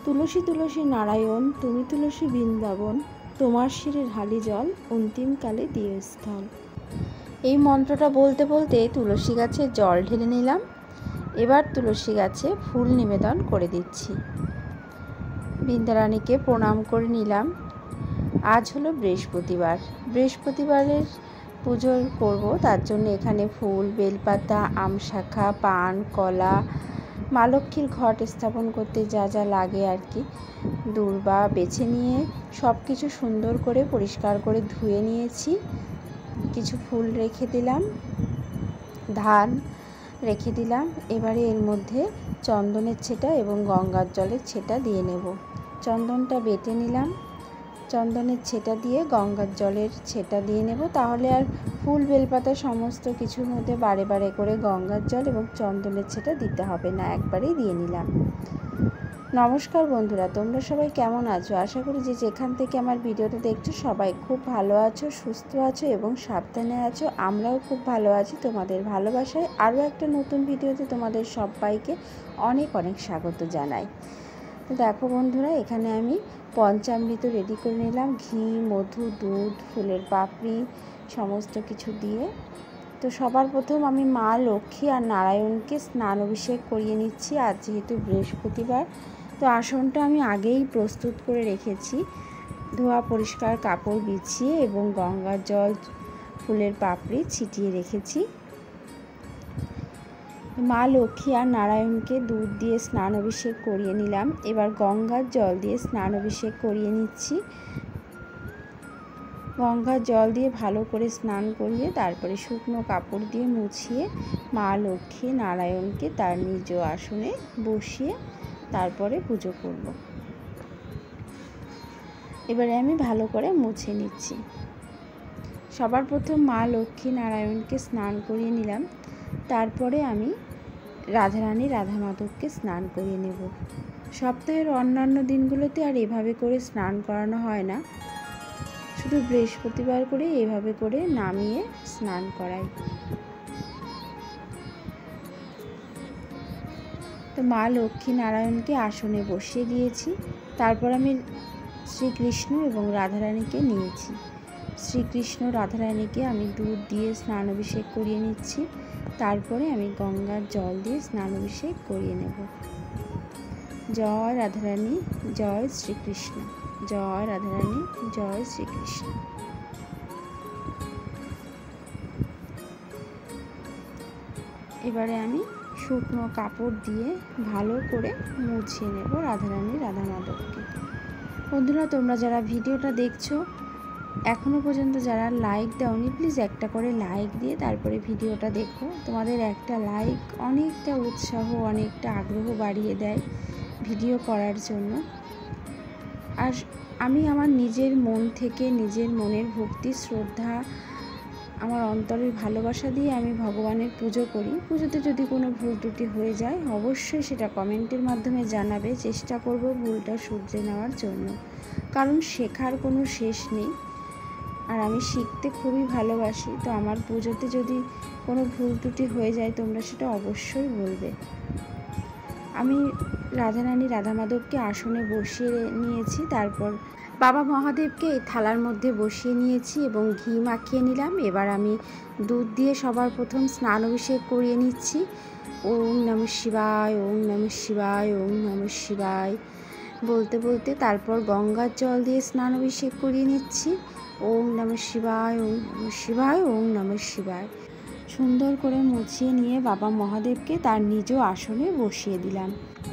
তুলসী তুলসী নারায়ণ, তুমি তুলসী বৃন্দাবন, তোমার শিরে ঢালি জল, অন্তিমকালে দিও স্থল। এই মন্ত্রটা বলতে বলতে তুলসী গাছে জল ঢেলে নিলাম। এবার তুলসী গাছে ফুল নিবেদন করে দিচ্ছি। বৃন্দারানীকে প্রণাম করে নিলাম। আজ হলো বৃহস্পতিবার। বৃহস্পতিবারের পুজো করব, তার জন্য এখানে ফুল, বেলপাতা, আমশাখা, পান, কলা, মা লক্ষ্মীর ঘট স্থাপন করতে যা যা লাগে আর কি, দূর্বা বেছে নিয়ে সব কিছু সুন্দর করে পরিষ্কার করে ধুয়ে নিয়েছি। কিছু ফুল রেখে দিলাম, ধান রেখে দিলাম। এবারে এর মধ্যে চন্দনের ছেটা এবং গঙ্গার জলের ছেটা দিয়ে নেব। চন্দনটা বেটে নিলাম, চন্দনের ছেটা দিয়ে গঙ্গার জলের ছেটা দিয়ে নেব, তাহলে আর ফুল বেলপাতা সমস্ত কিছুর মধ্যে বারে বারে করে গঙ্গার জল এবং চন্দনের ছেটা দিতে হবে না, একবারেই দিয়ে নিলাম। নমস্কার বন্ধুরা, তোমরা সবাই কেমন আছো? আশা করি যে যেখান থেকে আমার ভিডিওটা দেখছো সবাই খুব ভালো আছো, সুস্থ আছো এবং সাবধানে আছো। আমরাও খুব ভালো আছি তোমাদের ভালোবাসায়। আরও একটা নতুন ভিডিওতে তোমাদের সবাইকে অনেক অনেক স্বাগত জানাই। তো দেখো বন্ধুরা, এখানে আমি পঞ্চামৃত রেডি করে নিলাম, ঘি, মধু, দুধ, ফুলের পাপড়ি সমস্ত কিছু দিয়ে। তো সবার প্রথম আমি মা লক্ষ্মী আর নারায়ণকে স্নান অভিষেক করিয়ে নিচ্ছি। আজ যেহেতু বৃহস্পতিবার, তো আসনটা আমি আগেই প্রস্তুত করে রেখেছি, ধোয়া পরিষ্কার কাপড় বিছিয়ে এবং গঙ্গার জল, ফুলের পাপড়ি ছিটিয়ে রেখেছি। মা লক্ষ্মী আর নারায়ণকে দুধ দিয়ে স্নান অভিষেক করিয়ে নিলাম। এবার গঙ্গার জল দিয়ে স্নান অভিষেক করিয়ে নিচ্ছি। গঙ্গার জল দিয়ে ভালো করে স্নান করিয়ে তারপরে শুকনো কাপড় দিয়ে মুছিয়ে মা লক্ষ্মী নারায়ণকে তার নিজ আসনে বসিয়ে তারপরে পুজো করব। এবারে আমি ভালো করে মুছে নিচ্ছি। সবার প্রথম মা লক্ষ্মী নারায়ণকে স্নান করিয়ে নিলাম, তারপরে আমি রাধারানী রাধা মাধবকে স্নান করিয়ে নেব। সপ্তাহের অন্যান্য দিনগুলোতে আর এভাবে করে স্নান করানো হয় না, শুধু বৃহস্পতিবার করে এভাবে করে নামিয়ে স্নান করাই। তো মা লক্ষ্মী নারায়ণকে আসনে বসিয়ে দিয়েছি। তারপর আমি শ্রীকৃষ্ণ এবং রাধারানীকে নিয়েছি। শ্রীকৃষ্ণ রাধারানীকে আমি দুধ দিয়ে স্নান অভিষেক করিয়ে নিচ্ছি, তারপরে আমি গঙ্গার জল দিয়ে স্নান অভিষেক করিয়ে নেব। জয় রাধারানী, জয় শ্রীকৃষ্ণ। জয় রাধারানী, জয় শ্রীকৃষ্ণ। এবারে আমি শুকনো কাপড় দিয়ে ভালো করে মুছিয়ে নেব রাধারানী রাধা মাধবকে। বন্ধুরা, তোমরা যারা ভিডিওটা দেখছো এখনও পর্যন্ত যারা লাইক দাওনি, প্লিজ একটা করে লাইক দিয়ে তারপরে ভিডিওটা দেখো। তোমাদের একটা লাইক অনেকটা উৎসাহ, অনেকটা আগ্রহ বাড়িয়ে দেয় ভিডিও করার জন্য। আর আমি আমার নিজের মন থেকে, নিজের মনের ভক্তি, শ্রদ্ধা, আমার অন্তরের ভালোবাসা দিয়ে আমি ভগবানের পুজো করি। পুজোতে যদি কোনো ভুল ত্রুটি হয়ে যায় অবশ্যই সেটা কমেন্টের মাধ্যমে জানাবে, চেষ্টা করব ভুলটা শুধরে নেওয়ার জন্য, কারণ শেখার কোনো শেষ নেই আর আমি শিখতে খুবই ভালোবাসি। তো আমার পুজোতে যদি কোনো ভুল ত্রুটি হয়ে যায় তোমরা সেটা অবশ্যই বলবে। আমি রাধারানী রাধা মাধবকে আসনে বসিয়ে নিয়েছি, তারপর বাবা মহাদেবকে এই থালার মধ্যে বসিয়ে নিয়েছি এবং ঘি মাখিয়ে নিলাম। এবার আমি দুধ দিয়ে সবার প্রথম স্নান অভিষেক করিয়ে নিচ্ছি। ওম নমঃ শিবায়, ওম নমঃ শিবায়, ওম নমঃ শিবায় বলতে বলতে তারপর গঙ্গার জল দিয়ে স্নান অভিষেক করিয়ে নিচ্ছি। ওম নমঃ শিবায়, ওম নমঃ শিবায়, ওম নমঃ শিবায় সুন্দর করে মুছিয়ে নিয়ে বাবা মহাদেবকে তার নিজ আসনে বসিয়ে দিলাম।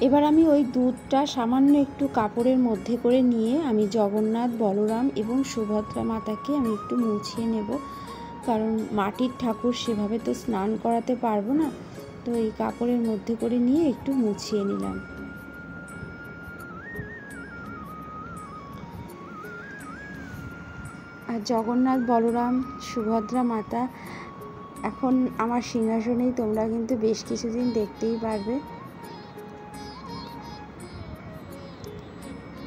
এবার আমি ওই দুধটা সামান্য একটু কাপড়ের মধ্যে করে নিয়ে আমি জগন্নাথ, বলরাম এবং সুভদ্রা মাতাকে আমি একটু মুছিয়ে নেব, কারণ মাটির ঠাকুর সেভাবে তো স্নান করাতে পারবো না। তো এই কাপড়ের মধ্যে করে নিয়ে একটু মুছিয়ে নিলাম। আর জগন্নাথ, বলরাম, সুভদ্রা মাতা এখন আমার সিংহাসনেই তোমরা কিন্তু বেশ কিছুদিন দেখতেই পারবে।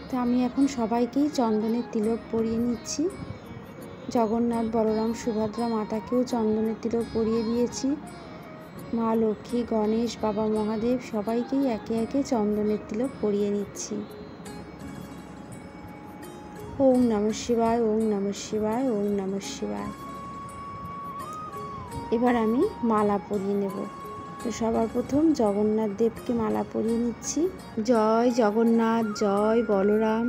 তো আমি এখন সবাইকেই চন্দনের তিলক পরিয়ে নিচ্ছি। জগন্নাথ, বলরাম, সুভদ্রা মাতাকেও চন্দনের তিলক পরিয়ে দিয়েছি। মা লক্ষ্মী, গণেশ, বাবা মহাদেব সবাইকেই একে একে চন্দনের তিলক পরিয়ে নিচ্ছি। ওম নমঃ শিবায়, ওম নমঃ শিবায়, ওম নমঃ শিবায়। এবার আমি মালা পরিয়ে নেব। তো সবার প্রথম জগন্নাথ দেবকে মালা পরিয়ে নিচ্ছি। জয় জগন্নাথ, জয় বলরাম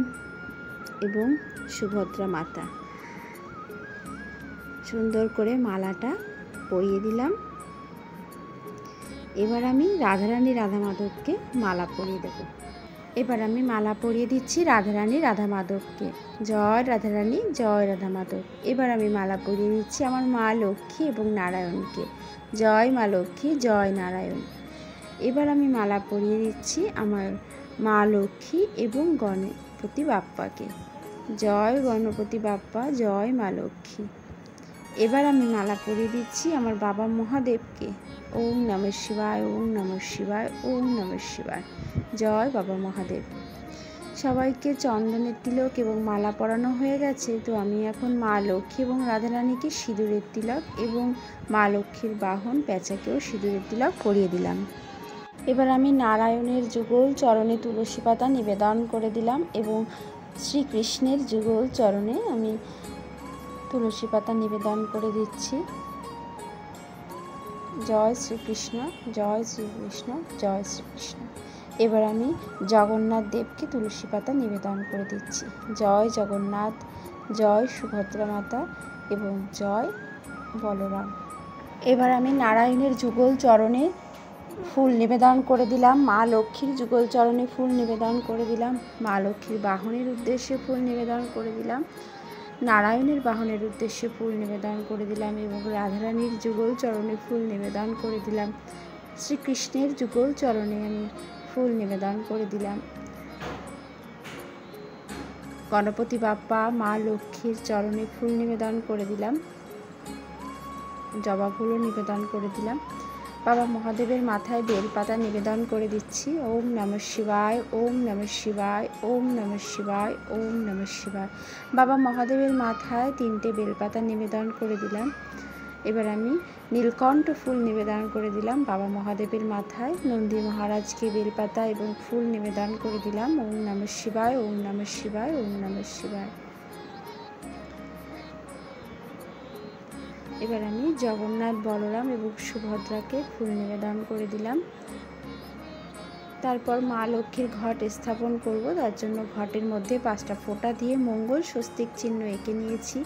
এবং সুভদ্রা মাতা। সুন্দর করে মালাটা পরিয়ে দিলাম। এবার আমি রাধারানী রাধা মাধবকে মালা পরিয়ে দেব। এবার আমি মালা পরিয়ে দিচ্ছি রাধারানী রাধা মাধবকে। জয় রাধারানী, জয় রাধা মাধব। এবার আমি মালা পরিয়ে দিচ্ছি আমার মা লক্ষ্মী এবং নারায়ণকে। জয় মা লক্ষ্মী, জয় নারায়ণ। এবার আমি মালা পরিয়ে দিচ্ছি আমার মা লক্ষ্মী এবং গণপতি বাপ্পাকে। জয় গণপতি বাপ্পা, জয় মা লক্ষ্মী। এবার আমি মালা পরিয়ে দিচ্ছি আমার বাবা মহাদেবকে। ওম নমঃ শিবায়, ওম নমঃ শিবায়, ওম নমঃ শিবায়। জয় বাবা মহাদেব। সবাইকে চন্দনের তিলক এবং মালা পরানো হয়ে গেছে। তো আমি এখন মা লক্ষ্মী এবং রাধারানীকে সিঁদুরের তিলক এবং মা লক্ষ্মীর বাহন পেঁচাকেও সিঁদুরের তিলক পরিয়ে দিলাম। এবার আমি নারায়ণের যুগল চরণে তুলসী পাতা নিবেদন করে দিলাম এবং শ্রীকৃষ্ণের যুগল চরণে আমি তুলসী পাতা নিবেদন করে দিচ্ছি। জয় শ্রীকৃষ্ণ, জয় শ্রীকৃষ্ণ, জয় শ্রীকৃষ্ণ। এবার আমি জগন্নাথ দেবকে তুলসী পাতা নিবেদন করে দিচ্ছি। জয় জগন্নাথ, জয় সুভদ্রা মাতা এবং জয় বলরাম। এবার আমি নারায়ণের যুগল চরণে ফুল নিবেদন করে দিলাম। মা লক্ষ্মীর যুগল চরণে ফুল নিবেদন করে দিলাম। মা লক্ষ্মীর বাহনের উদ্দেশ্যে ফুল নিবেদন করে দিলাম। নারায়ণের বাহনের উদ্দেশ্যে ফুল নিবেদন করে দিলাম এবং রাধারানীর যুগল চরণে ফুল নিবেদন করে দিলাম। শ্রীকৃষ্ণের যুগল চরণে আমি ফুল নিবেদন করে দিলাম। গণপতি বাপ্পা মা লক্ষ্মীর চরণে ফুল নিবেদন করে দিলাম। জবা ফুলও নিবেদন করে দিলাম। বাবা মহাদেবের মাথায় বেলপাতা নিবেদন করে দিচ্ছি। ওম নমঃ শিবায়, ওম নমঃ শিবায়, ওম নমঃ শিবায়, ওম নমঃ শিবায়। বাবা মহাদেবের মাথায় 3টে বেলপাতা নিবেদন করে দিলাম। এবার আমি নীলকণ্ঠ ফুল নিবেদন করে দিলাম বাবা মহাদেবের মাথায়। নন্দী মহারাজকে বেলপাতা এবং ফুল নিবেদন করে দিলাম। ওম নমঃ শিবায়, ওম নমঃ শিবায়, ওম নমঃ শিবায়। এবার আমি জগন্নাথ, বলরাম এবং সুভদ্রাকে ফুল নিবেদন করে দিলাম। তারপর মা লক্ষ্মীর ঘট স্থাপন করব। তার জন্য ঘটের মধ্যে 5টা ফোঁটা দিয়ে মঙ্গল স্বস্তিক চিহ্ন এঁকে নিয়েছি।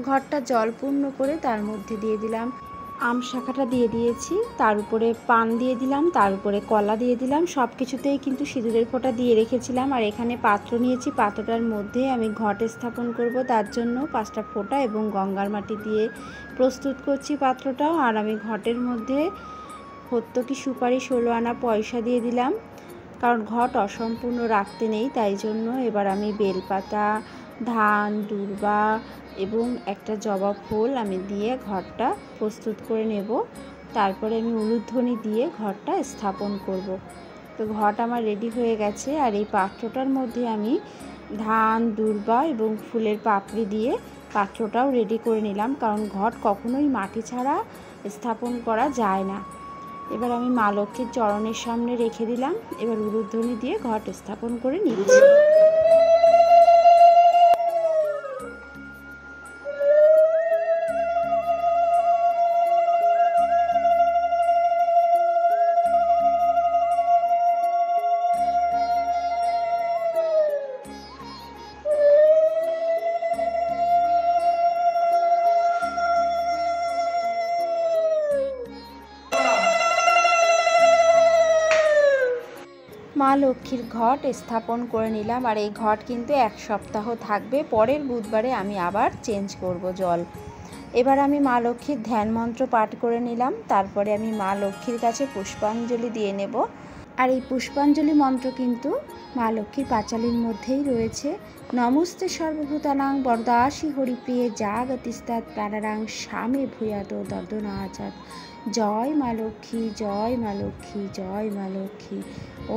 ঘরটা জলপূর্ণ করে তার মধ্যে দিয়ে দিলাম আম শাখাটা দিয়ে দিয়েছি, তার উপরে পান দিয়ে দিলাম, তার উপরে কলা দিয়ে দিলাম। সব কিছুতেই কিন্তু সিঁদুরের ফোঁটা দিয়ে রেখেছিলাম। আর এখানে পাত্র নিয়েছি, পাত্রটার মধ্যে আমি ঘট স্থাপন করব। তার জন্য 5টা ফোঁটা এবং গঙ্গার মাটি দিয়ে প্রস্তুত করছি পাত্রটাও। আর আমি ঘটের মধ্যে হত্যকি সুপারি 16 আনা পয়সা দিয়ে দিলাম, কারণ ঘট অসম্পূর্ণ রাখতে নেই, তাই জন্য। এবার আমি বেলপাতা, ধান, দূর্বা এবং একটা জবা ফুল আমি দিয়ে ঘরটা প্রস্তুত করে নেব। তারপরে আমি উলুধ্বনি দিয়ে ঘরটা স্থাপন করব। তো ঘট আমার রেডি হয়ে গেছে। আর এই পাত্রটার মধ্যে আমি ধান, দূর্বা এবং ফুলের পাপড়ি দিয়ে পাত্রটাও রেডি করে নিলাম, কারণ ঘট কখনোই মাটি ছাড়া স্থাপন করা যায় না। এবার আমি মা লক্ষ্মীর চরণের সামনে রেখে দিলাম। এবার উলুধ্বনি দিয়ে ঘট স্থাপন করে নিচ্ছি। মা লক্ষ্মীর ঘট স্থাপন করে নিলাম। আর এই ঘট কিন্তু 1 সপ্তাহ থাকবে। পরের বুধবারে আমি আবার চেঞ্জ করব জল। এবার আমি মা লক্ষ্মীর ধ্যান মন্ত্র পাঠ করে নিলাম। তারপরে আমি মা লক্ষ্মীর কাছে পুষ্পাঞ্জলি দিয়ে নেব। আর এই পুষ্পাঞ্জলি মন্ত্র কিন্তু মা লক্ষ্মীর পাঁচালীর মধ্যেই রয়েছে। নমস্তে সর্বভূতানাং বরদাসী হরিপ্রিয়ে জাগতিস্তাৎ প্রাণারাং স্বামী ভূয়াত দর্দনাচাত। জয় মা লক্ষ্মী, জয় মা লক্ষ্মী, জয় মা লক্ষ্মী।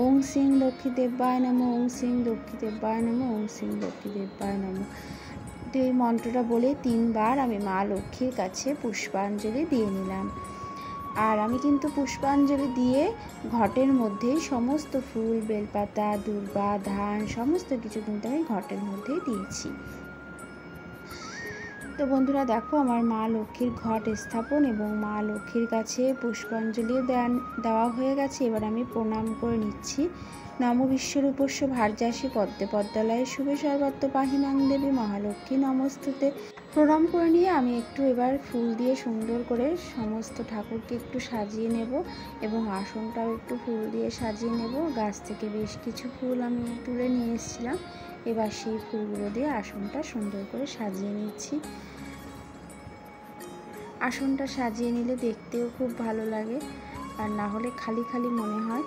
ওং সিং লক্ষ্মী দেব্যায় নমঃ, ওং সিং লক্ষ্মী দেব্যায় নমঃ, ওং সিং লক্ষ্মী দেব্যায় নমঃ। তো এই মন্ত্রটা বলে 3 বার আমি মা লক্ষ্মীর কাছে পুষ্পাঞ্জলি দিয়ে নিলাম। আর আমি কিন্তু পুষ্পাঞ্জলি দিয়ে ঘটের মধ্যেই সমস্ত ফুল, বেলপাতা, দূর্বা, ধান সমস্ত কিছু কিন্তু আমি ঘটের মধ্যেই দিয়েছি। তো বন্ধুরা দেখো আমার মা লক্ষ্মীর ঘট স্থাপন এবং মা লক্ষ্মীর কাছে পুষ্পাঞ্জলিও দেওয়া হয়ে গেছে। এবার আমি প্রণাম করে নিচ্ছি। নম বিশ্বরূপস্য ভার্যাসী পদ্মে পদ্মালয়ে শুভে সর্বত্র পাহিমাং দেবী মহালক্ষ্মী নমস্তুতে। প্রণাম করে নিয়ে আমি একটু এবার ফুল দিয়ে সুন্দর করে সমস্ত ঠাকুরকে একটু সাজিয়ে নেব এবং আসনটাও একটু ফুল দিয়ে সাজিয়ে নেব। গাছ থেকে বেশ কিছু ফুল আমি তুলে নিয়ে এসেছিলাম, এবার সেই ফুলগুলো দিয়ে আসনটা সুন্দর করে সাজিয়ে নিচ্ছি। আসনটা সাজিয়ে নিলে দেখতেও খুব ভালো লাগে, আর না হলে খালি খালি মনে হয়।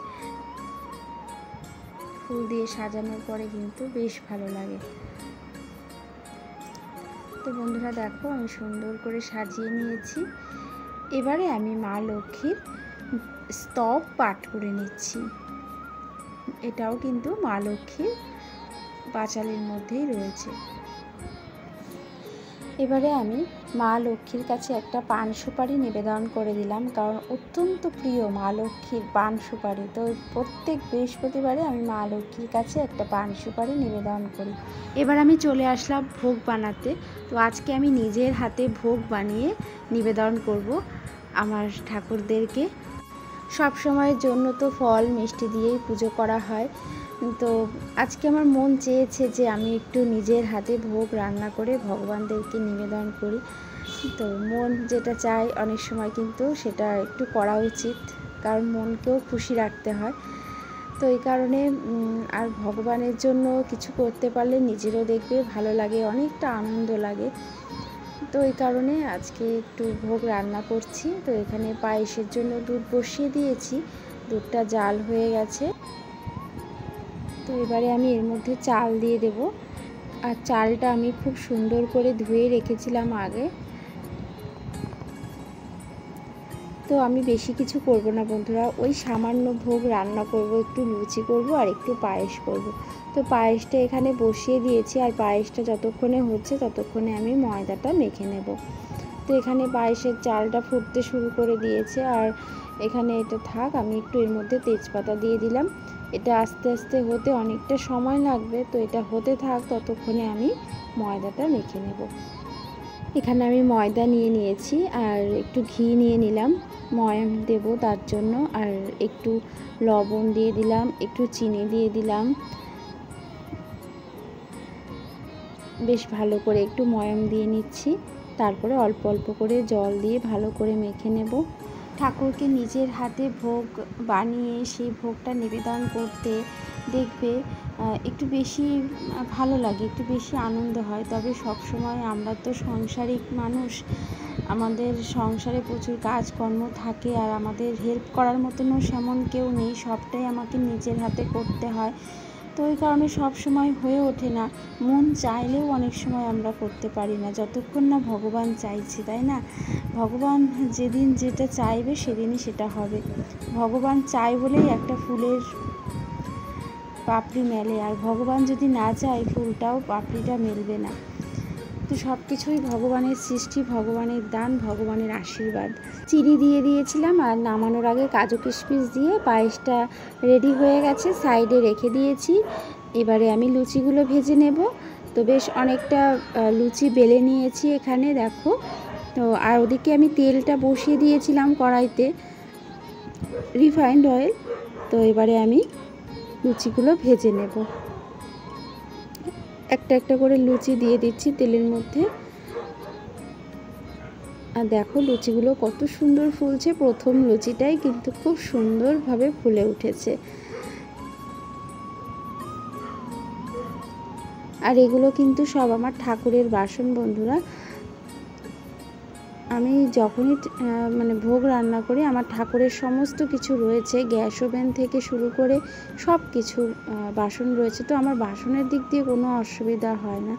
ফুল দিয়ে সাজানোর পরে কিন্তু বেশ ভালো লাগে। তো বন্ধুরা দেখো আমি সুন্দর করে সাজিয়ে নিয়েছি। এবারে আমি মা লক্ষ্মীর স্তব পাঠ করে নিচ্ছি। এটাও কিন্তু মা লক্ষ্মীর পাঁচালীর মধ্যেই রয়েছে। এবারে আমি মা লক্ষ্মীর কাছে একটা পান সুপারি নিবেদন করে দিলাম, কারণ অত্যন্ত প্রিয় মা লক্ষ্মীর পান সুপারি। তো প্রত্যেক বৃহস্পতিবারে আমি মা লক্ষ্মীর কাছে একটা পান সুপারি নিবেদন করি। এবার আমি চলে আসলাম ভোগ বানাতে। তো আজকে আমি নিজের হাতে ভোগ বানিয়ে নিবেদন করব আমার ঠাকুরদেরকে। সব সময়ের জন্য তো ফল মিষ্টি দিয়েই পুজো করা হয়, তো আজকে আমার মন চেয়েছে যে আমি একটু নিজের হাতে ভোগ রান্না করে ভগবানদেরকে নিবেদন করি। তো মন যেটা চায় অনেক সময় কিন্তু সেটা একটু করা উচিত, কারণ মনকেও খুশি রাখতে হয়। তো এই কারণে আর ভগবানের জন্য কিছু করতে পারলে নিজেরও দেখবে ভালো লাগে, অনেকটা আনন্দ লাগে। তো এই কারণে আজকে একটু ভোগ রান্না করছি। তো এখানে পায়েসের জন্য দুধ বসিয়ে দিয়েছি, দুধটা জাল হয়ে গেছে। তো এবারে আমি এর মধ্যে চাল দিয়ে দেব। আর চালটা আমি খুব সুন্দর করে ধুয়ে রেখেছিলাম আগে। তো আমি বেশি কিছু করব না বন্ধুরা, ওই সামান্য ভোগ রান্না করব, একটু লুচি করব আর একটু পায়েস করব। তো পায়েসটা এখানে বসিয়ে দিয়েছি, আর পায়েসটা যতক্ষণে হচ্ছে ততক্ষণে আমি ময়দাটা মেখে নেব। তো এখানে পায়েসের চালটা ফুটতে শুরু করে দিয়েছে, আর এখানে এটা থাক, আমি একটু এর মধ্যে তেজপাতা দিয়ে দিলাম। এটা আস্তে আস্তে হতে অনেকটা সময় লাগবে, তো এটা হতে থাক, ততক্ষণে আমি ময়দাটা মেখে নেব। এখানে আমি ময়দা নিয়ে নিয়েছি আর একটু ঘি নিয়ে নিলাম ময়াম দেব তার জন্য, আর একটু লবণ দিয়ে দিলাম, একটু চিনি দিয়ে দিলাম। বেশ ভালো করে একটু ময়াম দিয়ে নিচ্ছি, তারপরে অল্প অল্প করে জল দিয়ে ভালো করে মেখে নেব। ঠাকুরকে নিজের হাতে ভোগ বানিয়ে সেই ভোগটা নিবেদন করতে দেখবে একটু বেশি ভালো লাগে, একটু বেশি আনন্দ হয়। তবে সব সময় আমরা তো সাংসারিক মানুষ, আমাদের সংসারে প্রচুর কাজকর্ম থাকে, আর আমাদের হেল্প করার মতনও সেমন কেউ নেই, সবটাই আমাকে নিজের হাতে করতে হয়। তো ওই কারণে সব সময় হয়ে ওঠে না, মন চাইলেও অনেক সময় আমরা করতে পারি না, যতক্ষণ না ভগবান চাইছে, তাই না? ভগবান যেদিন যেটা চাইবে সেদিনই সেটা হবে। ভগবান চায় বলেই একটা ফুলের পাপড়ি মেলে, আর ভগবান যদি না চায় ফুলটাও পাপড়িটা মেলবে না। তো সব কিছুই ভগবানের সৃষ্টি, ভগবানের দান, ভগবানের আশীর্বাদ। চিনি দিয়ে দিয়েছিলাম, আর নামানোর আগে কাজু কিশমিশ দিয়ে পায়েসটা রেডি হয়ে গেছে, সাইডে রেখে দিয়েছি। এবারে আমি লুচিগুলো ভেজে নেব। তো বেশ অনেকটা লুচি বেলে নিয়েছি এখানে দেখো। তো আর ওদিকে আমি তেলটা বসিয়ে দিয়েছিলাম কড়াইতে, রিফাইন্ড অয়েল। তো এবারে আমি লুচিগুলো ভেজে নেব। একটা একটা করে লুচি দিয়ে দিচ্ছি তেলের মধ্যে। আর দেখো লুচিগুলো কত সুন্দর ফুলছে, প্রথম লুচিটাই কিন্তু খুব সুন্দরভাবে ফুলে উঠেছে। আর এগুলো কিন্তু সব আমার ঠাকুরের বাসন বন্ধুরা। আমি যখনই ভোগ রান্না করি, আমার ঠাকুরের সমস্ত কিছু রয়েছে, গ্যাস ওভেন থেকে শুরু করে সব কিছু বাসন রয়েছে। তো আমার বাসনের দিক দিয়ে কোনো অসুবিধা হয় না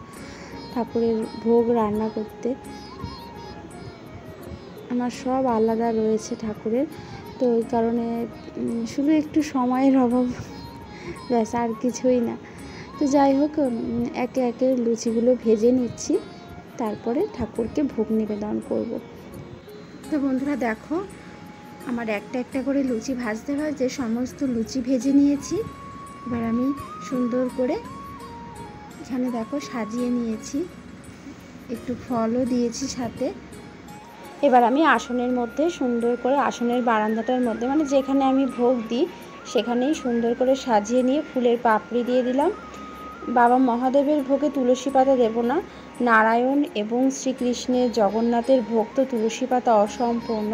ঠাকুরের ভোগ রান্না করতে। আমার সব আলাদা রয়েছে ঠাকুরের। তো ওই কারণে শুধু একটু সময়ের অভাব, ব্যাস, আর কিছুই না। তো যাই হোক, একে একে লুচিগুলো ভেজে নিচ্ছি, তারপরে ঠাকুরকে ভোগ নিবেদন করব। তো বন্ধুরা দেখো, আমার একটা একটা করে লুচি ভাজতে ভাজতে সমস্ত লুচি ভেজে নিয়েছি। এবার আমি সুন্দর করে এখানে দেখো সাজিয়ে নিয়েছি। একটু ফলও দিয়েছি সাথে। এবার আমি আসনের মধ্যে সুন্দর করে, আসনের বারান্দাটার মধ্যে মানে যেখানে আমি ভোগ দিই সেখানেই সুন্দর করে সাজিয়ে নিয়ে ফুলের পাপড়ি দিয়ে দিলাম। বাবা মহাদেবের ভোগে তুলসী পাতা দেব না, নারায়ণ এবং শ্রীকৃষ্ণের জগন্নাথের ভোগ তো তুলসী পাতা অসম্পূর্ণ,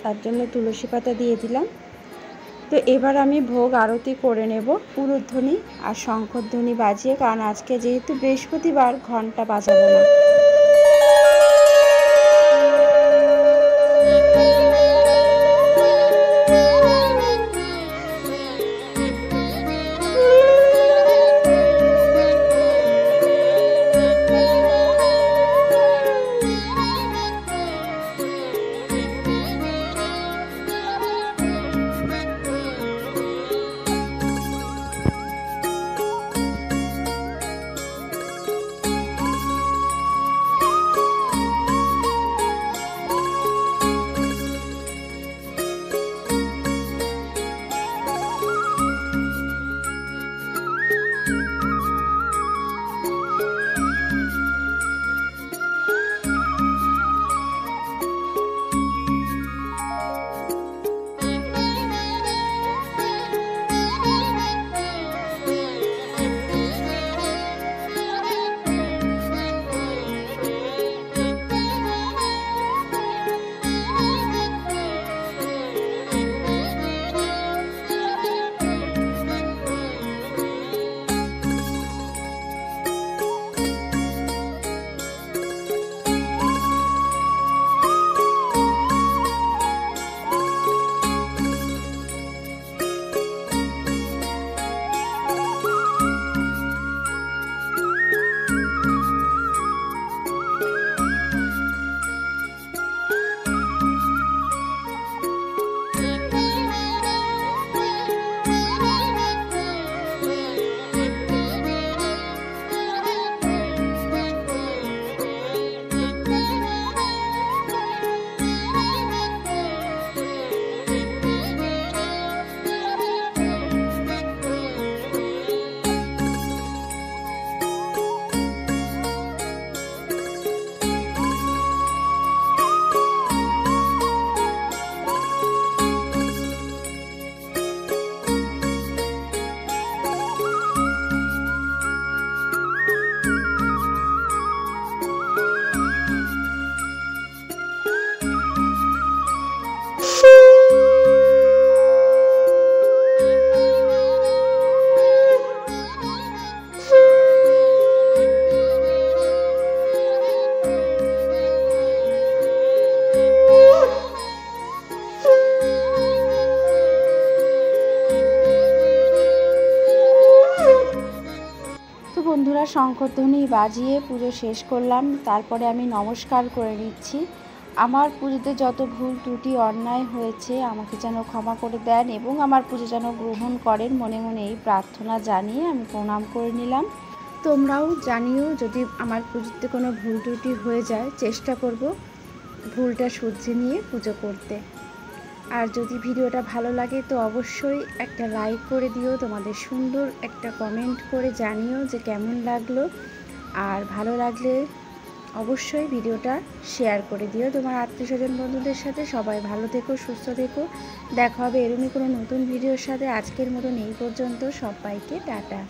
তার জন্য তুলসী পাতা দিয়ে দিলাম। তো এবার আমি ভোগ আরতি করে নেব উলুধ্বনি আর শঙ্খধ্বনি বাজিয়ে, কারণ আজকে যেহেতু বৃহস্পতিবার ঘন্টা বাজাবো না। বন্ধুরা শঙ্খধ্বনি বাজিয়ে পুজো শেষ করলাম, তারপরে আমি নমস্কার করে নিচ্ছি। আমার পুজোতে যত ভুল ত্রুটি অন্যায় হয়েছে আমাকে যেন ক্ষমা করে দেন এবং আমার পুজো যেন গ্রহণ করেন, মনে মনে এই প্রার্থনা জানিয়ে আমি প্রণাম করে নিলাম। তোমরাও জানিও যদি আমার পুজোতে কোনো ভুল ত্রুটি হয়ে যায়, চেষ্টা করব ভুলটা শুধরে নিয়ে পুজো করতে। আর যদি ভিডিওটা ভালো লাগে তো অবশ্যই একটা লাইক করে দিও, তোমাদের সুন্দর একটা কমেন্ট করে জানিও যে কেমন লাগলো। আর ভালো লাগলে অবশ্যই ভিডিওটা শেয়ার করে দিও তোমার আত্মীয়স্বজন বন্ধুদের সাথে। সবাই ভালো থেকো, সুস্থ থেকো, দেখা হবে এরকমই কোনো নতুন ভিডিওর সাথে। আজকের মতন এই পর্যন্ত, সবাইকে টাটা।